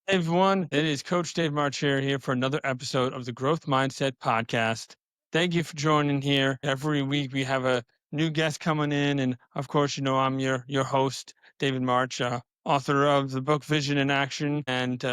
Hey everyone, it is Coach Dave March here for another episode of the Growth Mindset Podcast. Thank you for joining here. Every week we have a new guest coming in, and of course, I'm your host, David March, author of the book Vision in Action, and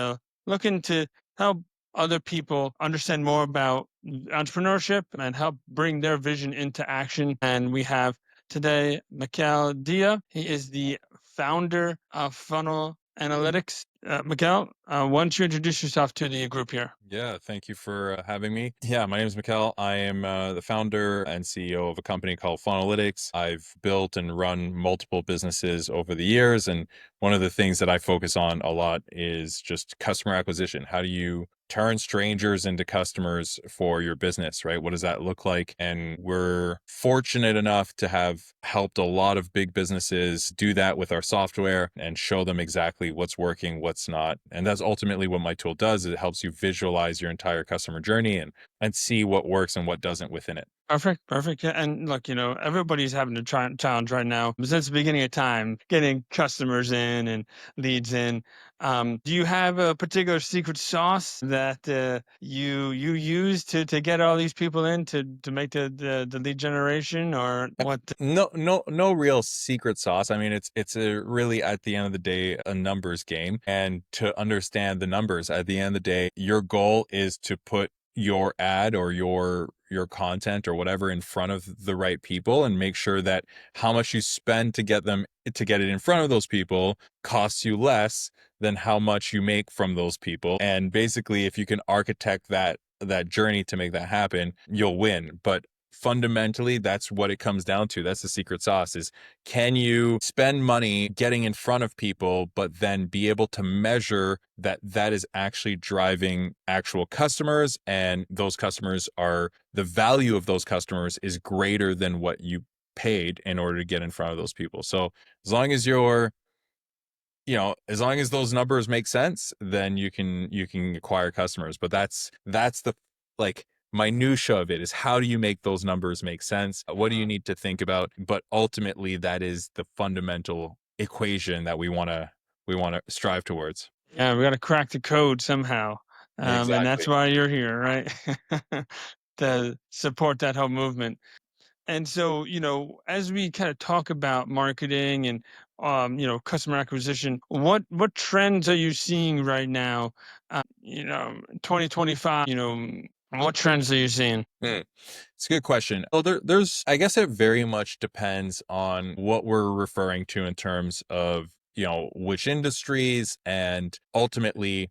looking to help other people understand more about entrepreneurship and help bring their vision into action. And we have today Mikael Dia. He is the founder of Funnel Analytics. Mikael, why don't you introduce yourself to the group here? Yeah, thank you for having me. Yeah, my name is Mikael. I am the founder and CEO of a company called Funnelytics. I've built and run multiple businesses over the years. And one of the things that I focus on a lot is just customer acquisition. How do you turn strangers into customers for your business, right? What does that look like? And we're fortunate enough to have helped a lot of big businesses do that with our software and show them exactly what's working, what's not. And that's ultimately what my tool does. It helps you visualize your entire customer journey and see what works and what doesn't within it. Perfect, perfect. Yeah, and look, everybody's having a challenge right now since the beginning of time, getting customers in and leads in. Do you have a particular secret sauce that you use to get all these people in to make the lead generation, or what? No real secret sauce. I mean, it's a really, at the end of the day, a numbers game. And to understand the numbers at the end of the day, your goal is to put your ad or your content or whatever in front of the right people and make sure that how much you spend to get it in front of those people costs you less than how much you make from those people. And basically, if you can architect that journey to make that happen, you'll win. But fundamentally, that's what it comes down to. That's the secret sauce: is can you spend money getting in front of people, but then be able to measure that that is actually driving actual customers, and those customers are, the value of those customers is greater than what you paid in order to get in front of those people. So as long as as long as those numbers make sense, then you can acquire customers. But that's the, like, minutia of it, is how do you make those numbers make sense? What do you need to think about? But ultimately, that is the fundamental equation that we want to strive towards. Yeah, we got to crack the code somehow, and that's Exactly. why you're here, right? To support that whole movement. And so, as we kind of talk about marketing and customer acquisition, what trends are you seeing right now? 2025, what trends are you seeing? Hmm. It's a good question. Well, there's, I guess it very much depends on what we're referring to in terms of, which industries, and ultimately,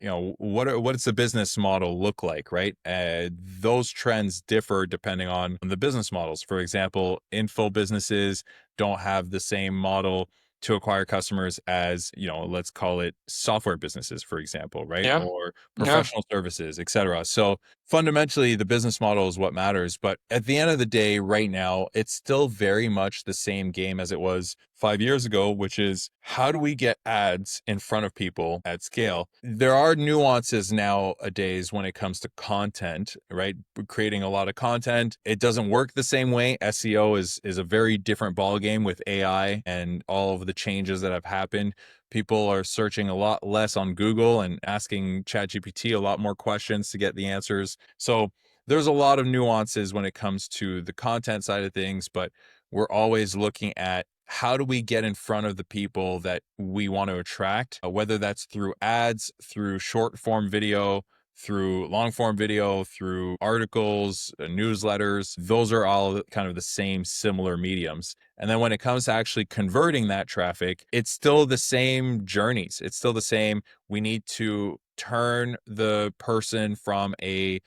what does the business model look like, right? Those trends differ depending on the business models. For example, info businesses don't have the same model to acquire customers as, let's call it software businesses, for example, right? Yeah, Or yeah. professional services, etc. So fundamentally, the business model is what matters. But at the end of the day, right now, it's still very much the same game as it was 5 years ago, which is, how do we get ads in front of people at scale? There are nuances nowadays when it comes to content, right? We're creating a lot of content. It doesn't work the same way. SEO is a very different ballgame with AI and all of the changes that have happened. People are searching a lot less on Google and asking ChatGPT a lot more questions to get the answers. So there's a lot of nuances when it comes to the content side of things, but we're always looking at, how do we get in front of the people that we want to attract, whether that's through ads, through short form video, through long form video, through articles, newsletters. Those are all kind of the same similar mediums. And then when it comes to actually converting that traffic, it's still the same journeys. It's still the same. We need to turn the person from a,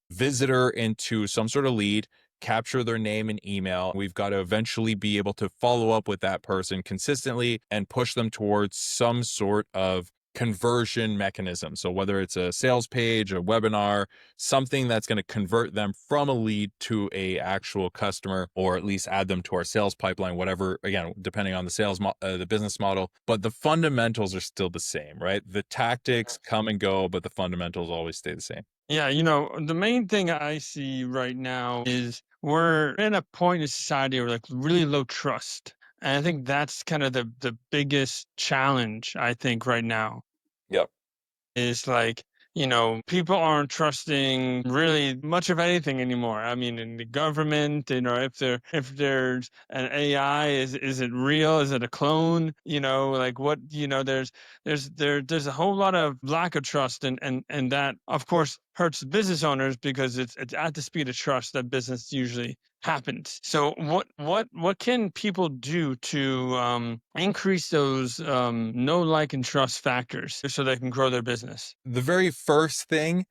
visitor into some sort of lead, capture their name and email. We've got to eventually be able to follow up with that person consistently and push them towards some sort of conversion mechanism. So whether it's a sales page, a webinar, something that's going to convert them from a lead to a actual customer, or at least add them to our sales pipeline, whatever, again, depending on the business model. But the fundamentals are still the same, right? The tactics come and go, but the fundamentals always stay the same. Yeah, the main thing I see right now is we're in a point in society where like really low trust. And I think that's kind of the biggest challenge, I think, right now. Yep. is like, people aren't trusting really much of anything anymore. I mean, in the government, if there's an AI, is it real? Is it a clone? Like what, there's a whole lot of lack of trust, and that of course hurts business owners because it's at the speed of trust that business usually happens. So what can people do to increase those know, like, and trust factors so they can grow their business? The very first thing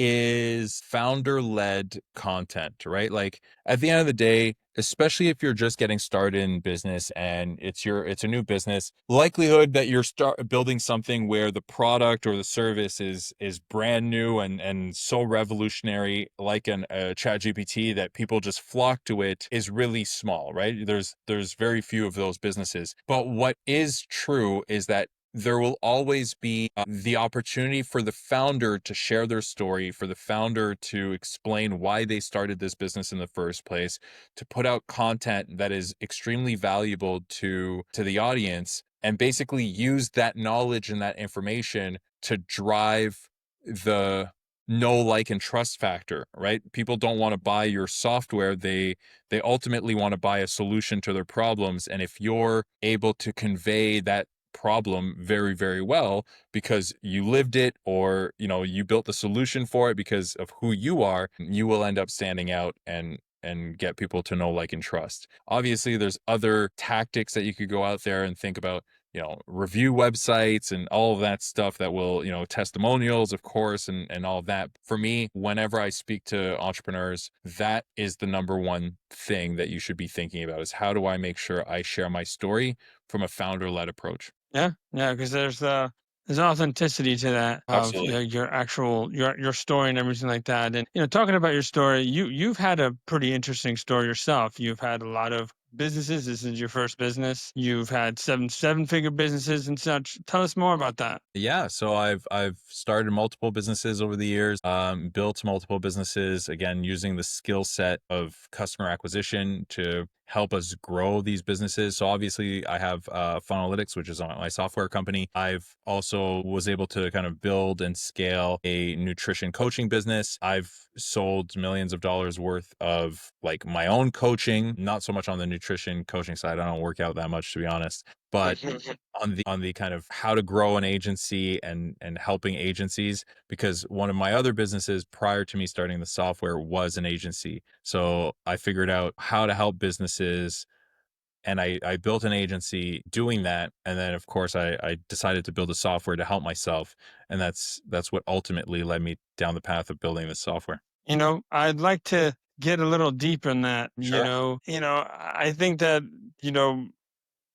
is founder-led content, right? Like at the end of the day, especially if you're just getting started in business and it's a new business, likelihood that you're start building something where the product or the service is brand new and so revolutionary, like a chat GPT, that people just flock to it, is really small, right? There's very few of those businesses. But what is true is that there will always be the opportunity for the founder to share their story, for the founder to explain why they started this business in the first place, to put out content that is extremely valuable to the audience, and basically use that knowledge and that information to drive the know, like, and trust factor, right? People don't want to buy your software. They ultimately want to buy a solution to their problems. And if you're able to convey that problem very, very well because you lived it, or you built the solution for it because of who you are, you will end up standing out and get people to know, like, and trust. Obviously there's other tactics that you could go out there and think about, review websites and all of that stuff that will, testimonials, of course, and all of that. For me, whenever I speak to entrepreneurs, that is the number one thing that you should be thinking about, is how do I make sure I share my story from a founder-led approach. Yeah, yeah, because there's authenticity to that, of Absolutely. your actual your story and everything like that. And talking about your story, you've had a pretty interesting story yourself. You've had a lot of businesses. This is your first business. You've had seven-figure businesses and such. Tell us more about that. Yeah, so I've started multiple businesses over the years, built multiple businesses, again using the skill set of customer acquisition to help us grow these businesses. So obviously I have Funnelytics, which is my software company. I've also was able to kind of build and scale a nutrition coaching business. I've sold millions of dollars worth of like my own coaching, not so much on the nutrition coaching side. I don't work out that much, to be honest, but on the kind of how to grow an agency and helping agencies, because one of my other businesses prior to me starting the software was an agency. So I figured out how to help businesses, and I built an agency doing that. And then of course I decided to build a software to help myself. And that's what ultimately led me down the path of building this software. I'd like to get a little deeper in that. Sure. I think that you know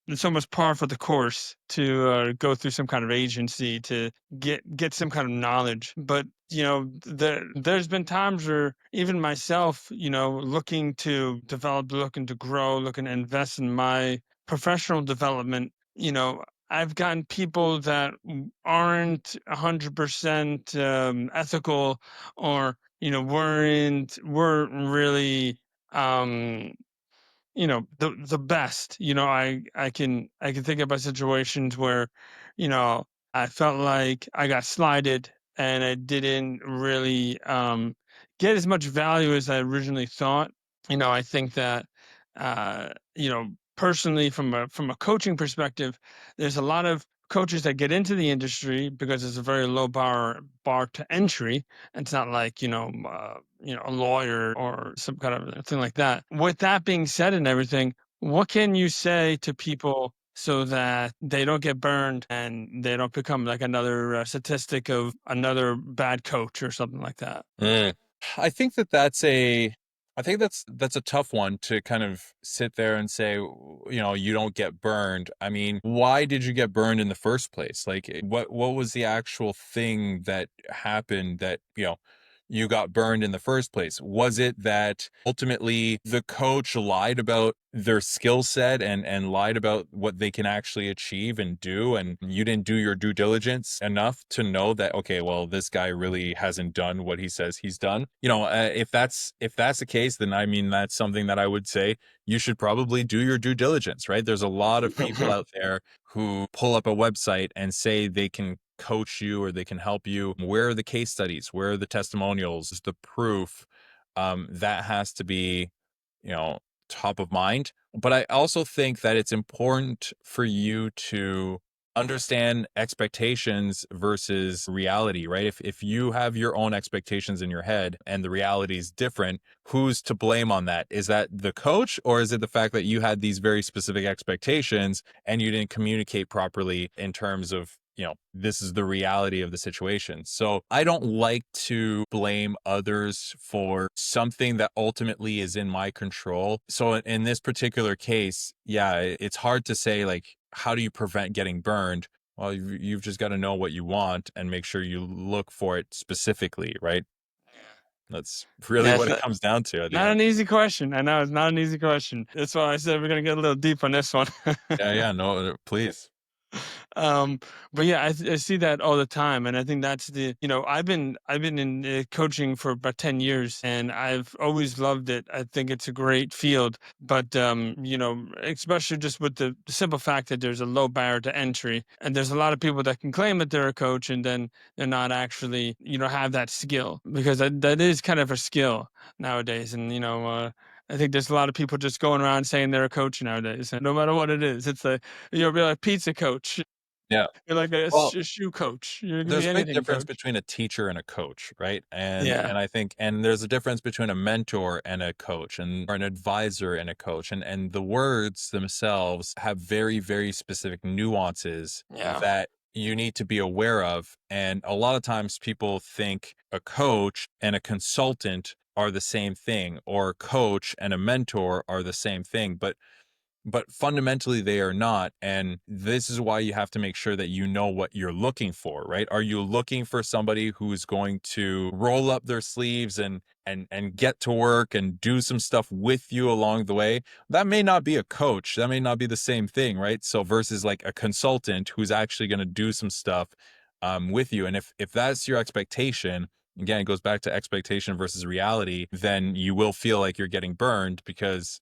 it's almost par for the course to go through some kind of agency to get some kind of knowledge. But there's been times where even myself, looking to develop, looking to grow, looking to invest in my professional development, I've gotten people that aren't 100% ethical, or weren't really um the best. I can think about situations where I felt like I got slighted, and I didn't really get as much value as I originally thought. I think that uh personally, from a coaching perspective, there's a lot of coaches that get into the industry because it's a very low bar to entry. It's not like a lawyer or some kind of thing like that. With that being said and everything, what can you say to people so that they don't get burned and they don't become like another statistic of another bad coach or something like that? Mm. I think that's a tough one to kind of sit there and say, you don't get burned. I mean, why did you get burned in the first place? Like, what was the actual thing that happened that, you got burned in the first place? Was it that ultimately the coach lied about their skill set and lied about what they can actually achieve and do, and you didn't do your due diligence enough to know that, okay, well, this guy really hasn't done what he says he's done? If that's the case, then I mean, that's something that I would say you should probably do your due diligence, right? There's a lot of people out there who pull up a website and say they can coach you or they can help you. Where are the case studies? Where are the testimonials? The proof? That has to be, you know, top of mind. But I also think that it's important for you to understand expectations versus reality, right? If you have your own expectations in your head and the reality is different, who's to blame on that? Is that the coach, or is it the fact that you had these very specific expectations and you didn't communicate properly in terms of, this is the reality of the situation? So I don't like to blame others for something that ultimately is in my control. So in this particular case, yeah, it's hard to say, like, how do you prevent getting burned? Well, you've just got to know what you want and make sure you look for it specifically, right? That's really Yeah, what it's it comes down to at the not end. an easy question. I know it's not an easy question. That's why I said we're gonna get a little deep on this one. Yeah, yeah, no, please. um but yeah, I see that all the time, and I think that's I've been in coaching for about 10 years, and I've always loved it. I think it's a great field, but especially just with the simple fact that there's a low barrier to entry, and there's a lot of people that can claim that they're a coach and then they're not actually have that skill, because that is kind of a skill nowadays. And I think there's a lot of people just going around saying they're a coach nowadays, and no matter what it is, it's like you'll be like pizza coach. Yeah. You're like a Well, shoe coach. You can be there's a big anything difference coach. between a teacher and a coach, right? And Yeah, and I think and there's a difference between a mentor and a coach, and or an advisor and a coach. And the words themselves have very, very specific nuances yeah, that you need to be aware of. And a lot of times people think a coach and a consultant are the same thing, or a coach and a mentor are the same thing. But fundamentally they are not. And this is why you have to make sure that you know what you're looking for, right? Are you looking for somebody who's going to roll up their sleeves and get to work and do some stuff with you along the way? That may not be a coach. That may not be the same thing, right? So versus like a consultant who's actually going to do some stuff with you. And if that's your expectation, again, it goes back to expectation versus reality, then you will feel like you're getting burned, because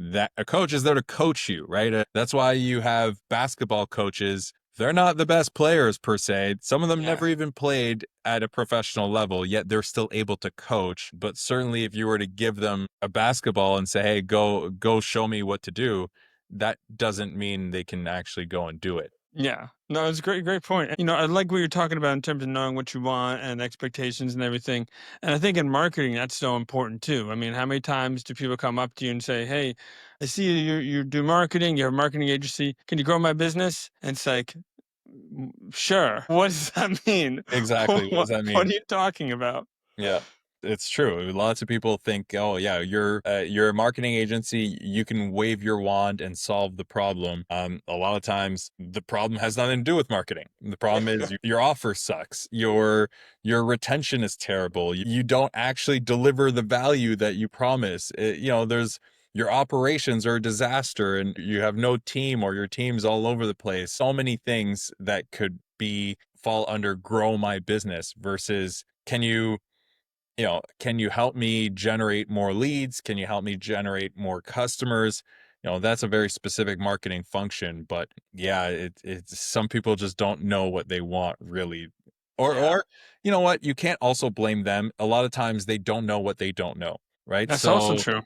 that a coach is there to coach you, right? That's why you have basketball coaches. They're not the best players per se. Some of them yeah, never even played at a professional level, yet they're still able to coach. But certainly if you were to give them a basketball and say, "Hey, go show me what to do," that doesn't mean they can actually go and do it. yeah. No, it's a great point. I like what you're talking about in terms of knowing what you want and expectations and everything. And I think in marketing, that's so important too. I mean, how many times do people come up to you and say, "Hey, I see you do marketing. You have a marketing agency. Can you grow my business?" And it's like, Sure. What does that mean? Exactly. What does What that what mean? are you talking about?" Yeah, it's true. Lots of people think, "Oh, yeah, you're a marketing agency. You can wave your wand and solve the problem." A lot of times, the problem has nothing to do with marketing. The problem is your offer sucks. Your retention is terrible. You don't actually deliver the value that you promise. There's your operations are a disaster, and you have no team, or your team's all over the place. So many things that could be fall under grow my business versus can you help me generate more leads? Can you help me generate more customers? That's a very specific marketing function. But yeah, it's some people just don't know what they want really. Or Yeah, or you know what? You can't also blame them. A lot of times they don't know what they don't know, right? that's also So true.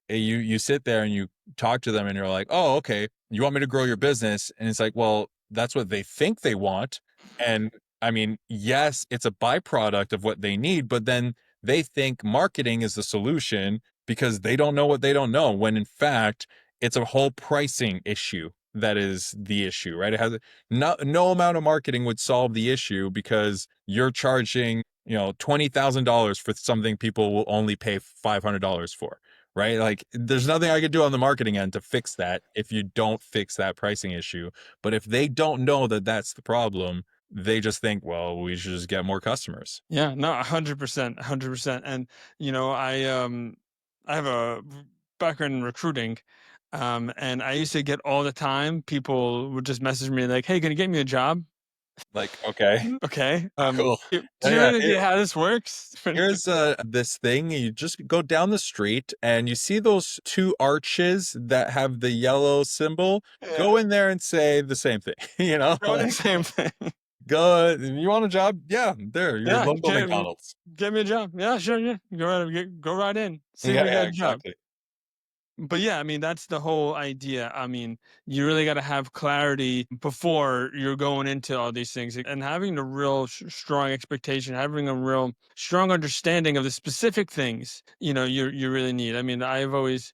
you sit there and you talk to them and you're like, "Oh, okay, you want me to grow your business?" And it's like, "Well, that's what they think they want." And I mean, yes, it's a byproduct of what they need, but then they think marketing is the solution because they don't know what they don't know, when in fact, it's a whole pricing issue that is the issue, right? It has no amount of marketing would solve the issue, because you're charging, $20,000 for something people will only pay $500 for, right? Like, there's nothing I could do on the marketing end to fix that if you don't fix that pricing issue. But if they don't know that that's the problem, they just think, well, we should just get more customers. Yeah, no, 100%, 100%. And I have a background in recruiting, and I used to get all the time people would just message me like, "Hey, can you get me a job?" Like, okay, Okay. cool. Do Yeah, you have yeah. any idea how this works? Here's this thing. You just go down the street and you see those two arches that have the yellow symbol. Yeah, Go in there and say the same thing. going Like, the same thing. Go, you want a job? Yeah, there, your Yeah, local McDonald's. get me a job. Yeah, sure, yeah. Go right in. See if Yeah, we yeah, got a job. exactly. But yeah, I mean, that's the whole idea. I mean, you really got to have clarity before you're going into all these things and having a real strong expectation, having a real strong understanding of the specific things, you really need. I mean, I've always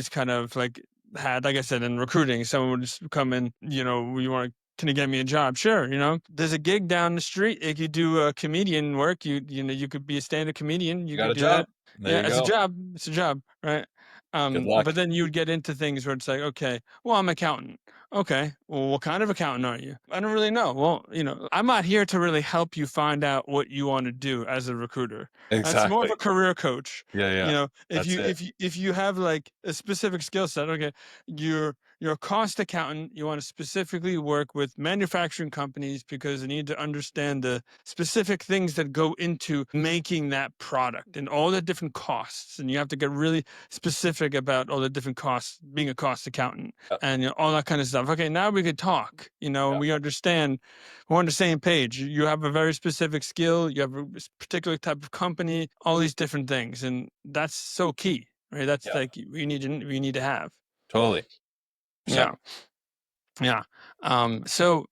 kind of like had, like I said, in recruiting, someone would just come in, you want to, can you get me a job? Sure. There's a gig down the street. If you do comedian work, you could be a stand-up comedian. You You got could a do that. job? There Yeah, you it's a go. job. It's a job, right? Good But luck. then you would get into things where it's like, okay, well, I'm an accountant. Okay, well, what kind of accountant are you? I don't really know. Well, I'm not here to really help you find out what you want to do as a recruiter. That's more of Exactly. a career coach. Yeah, yeah. If That's you it. if you if you have like a specific skill set, okay, you're a cost accountant. You want to specifically work with manufacturing companies because you need to understand the specific things that go into making that product and all the different costs. And you have to get really specific about all the different costs, being a cost accountant Yep, and all that kind of stuff. Okay, now we could talk, and yep, we understand, we're on the same page. You have a very specific skill, you have a particular type of company, all these different things. And that's so key, right? That's yeah, like we need to have. totally. Percent. Yeah. Yeah. So,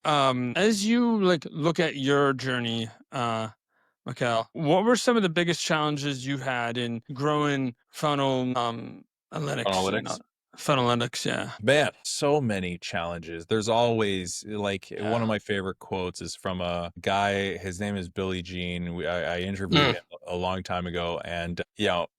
as you like look at your journey, Mikael, what were some of the biggest challenges you had in growing analytics and Analytics. funnelytics? Yeah. Man, so many challenges. There's always like one of Yeah. my favorite quotes is from a guy. His name is Billy Jean. I interviewed Mm. him a long time ago, and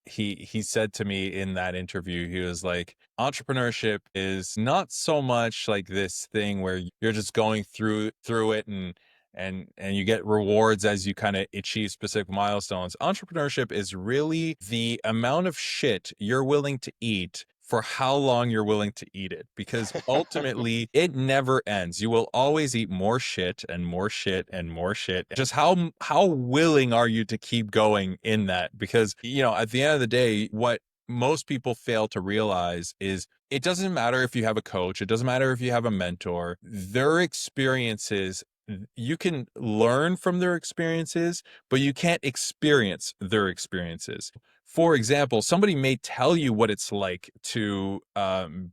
he said to me in that interview, he was like, entrepreneurship is not so much like this thing where you're just going through it and you get rewards as you kind of achieve specific milestones. Entrepreneurship is really the amount of shit you're willing to eat for how long you're willing to eat it, because ultimately it never ends. You will always eat more shit and more shit and more shit. Just how willing are you to keep going in that? Because at the end of the day, what most people fail to realize is it doesn't matter if you have a coach, it doesn't matter if you have a mentor, their experiences, you can learn from their experiences, but you can't experience their experiences. For example, somebody may tell you what it's like to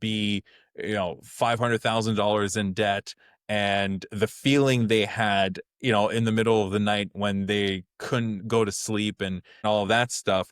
be, $500,000 in debt, and the feeling they had, in the middle of the night when they couldn't go to sleep and all of that stuff.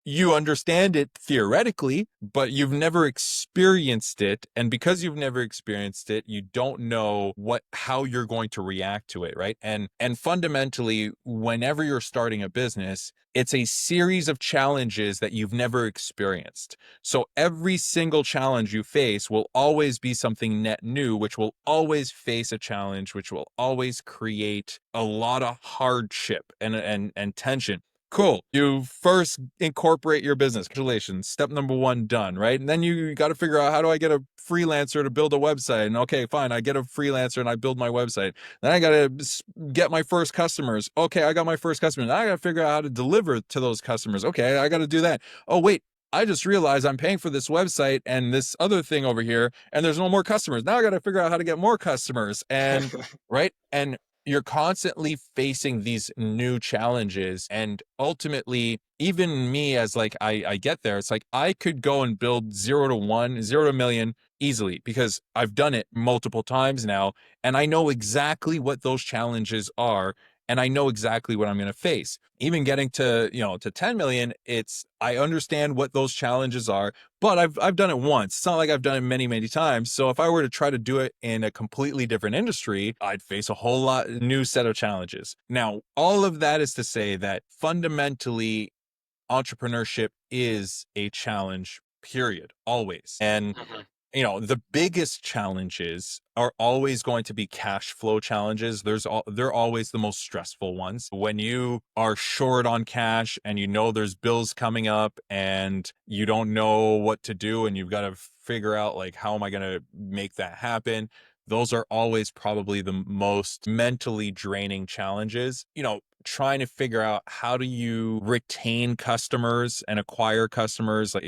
You understand it theoretically, but you've never experienced it. And because you've never experienced it, you don't know how you're going to react to it, right? And fundamentally, whenever you're starting a business, it's a series of challenges that you've never experienced. So every single challenge you face will always be something net new, which will always face a challenge, which will always create a lot of hardship and tension. Cool. You first incorporate your business. Congratulations. Step number one done, right? And then you got to figure out, how do I get a freelancer to build a website? And okay, fine. I get a freelancer and I build my website. Then I got to get my first customers. Okay, I got my first customers. Now I got to figure out how to deliver to those customers. Okay, I got to do that. Oh, wait. I just realized I'm paying for this website and this other thing over here, and there's no more customers. Now I got to figure out how to get more customers. And right. And you're constantly facing these new challenges, and ultimately, even me, as like I get there, it's like I could go and build 0 to 1, 0 to 1 million easily, because I've done it multiple times now, and I know exactly what those challenges are, and I know exactly what I'm going to face. Even getting to 10 million, I understand what those challenges are, but I've done it once. It's not like I've done it many, many times. So if I were to try to do it in a completely different industry, I'd face a whole lot new set of challenges. Now, all of that is to say that fundamentally, entrepreneurship is a challenge, period, always. And the biggest challenges are always going to be cash flow challenges. They're always the most stressful ones. When you are short on cash and there's bills coming up and you don't know what to do and you've got to figure out, like, how am I going to make that happen? Those are always probably the most mentally draining challenges. Trying to figure out, how do you retain customers and acquire customers? Like,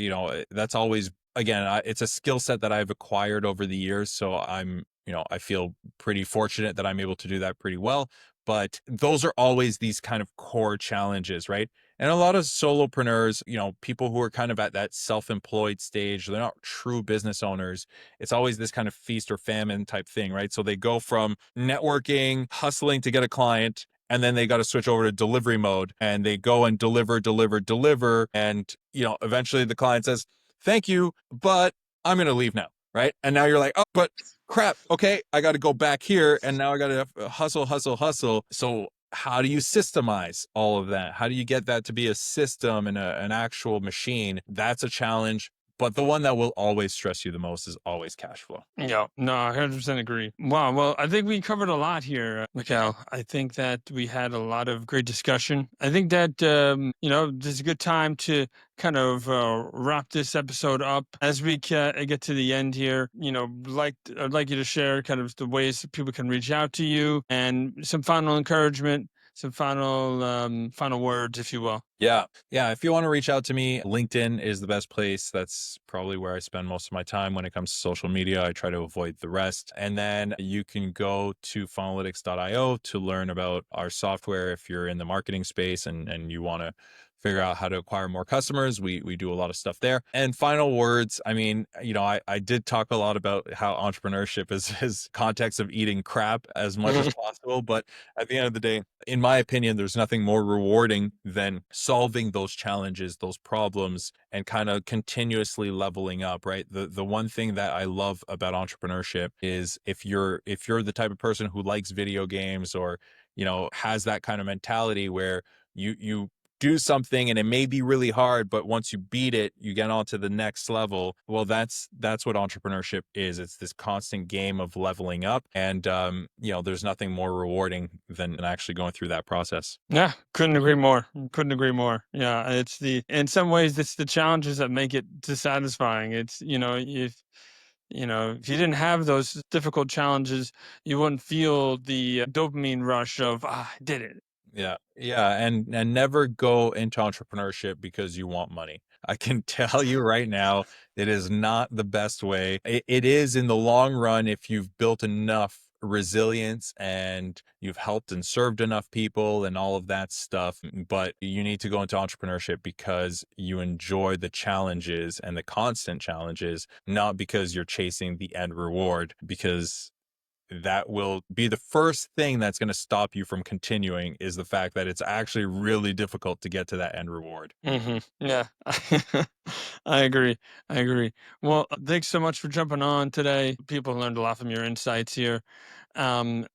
that's always, again, it's a skill set that I've acquired over the years. So I'm, I feel pretty fortunate that I'm able to do that pretty well. But those are always these kind of core challenges, right? And a lot of solopreneurs, people who are kind of at that self-employed stage, they're not true business owners. It's always this kind of feast or famine type thing, right? So they go from networking, hustling to get a client, and then they got to switch over to delivery mode, and they go and deliver, deliver, deliver. And, eventually the client says, thank you, but I'm going to leave now. Right. And now you're like, oh, but crap. Okay. I got to go back here. And now I got to hustle, hustle, hustle. So how do you systemize all of that? How do you get that to be a system and an actual machine? That's a challenge. But the one that will always stress you the most is always cash flow. Yeah, no, I 100% agree. Wow. Well, I think we covered a lot here, Mikael. I think that we had a lot of great discussion. I think that, this is a good time to kind of wrap this episode up. As we get to the end here, I'd like you to share kind of the ways that people can reach out to you and some final encouragement, some final words, if you will. Yeah. Yeah. If you want to reach out to me, LinkedIn is the best place. That's probably where I spend most of my time when it comes to social media. I try to avoid the rest. And then you can go to funnelytics.io to learn about our software if you're in the marketing space and you want to figure out how to acquire more customers. We do a lot of stuff there. And final words, I mean, I did talk a lot about how entrepreneurship is context of eating crap as much as possible. But at the end of the day, in my opinion, there's nothing more rewarding than solving those challenges, those problems, and kind of continuously leveling up, right? The one thing that I love about entrepreneurship is if you're the type of person who likes video games or, has that kind of mentality where you do something and it may be really hard, but once you beat it, you get on to the next level. Well, that's what entrepreneurship is. It's this constant game of leveling up. And there's nothing more rewarding than actually going through that process. Yeah, couldn't agree more. Couldn't agree more. Yeah, in some ways, it's the challenges that make it dissatisfying. If you didn't have those difficult challenges, you wouldn't feel the dopamine rush of, I did it. Yeah. Yeah. And never go into entrepreneurship because you want money. I can tell you right now, it is not the best way. It is in the long run if you've built enough resilience and you've helped and served enough people and all of that stuff. But you need to go into entrepreneurship because you enjoy the challenges and the constant challenges, not because you're chasing the end reward, because that will be the first thing that's going to stop you from continuing is the fact that it's actually really difficult to get to that end reward. Yeah, I agree. I agree. Well, thanks so much for jumping on today. People learned a lot from your insights here. And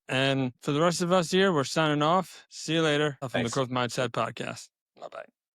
for the rest of us here, we're signing off. See you later from the Thanks. Growth Mindset Podcast. Bye bye.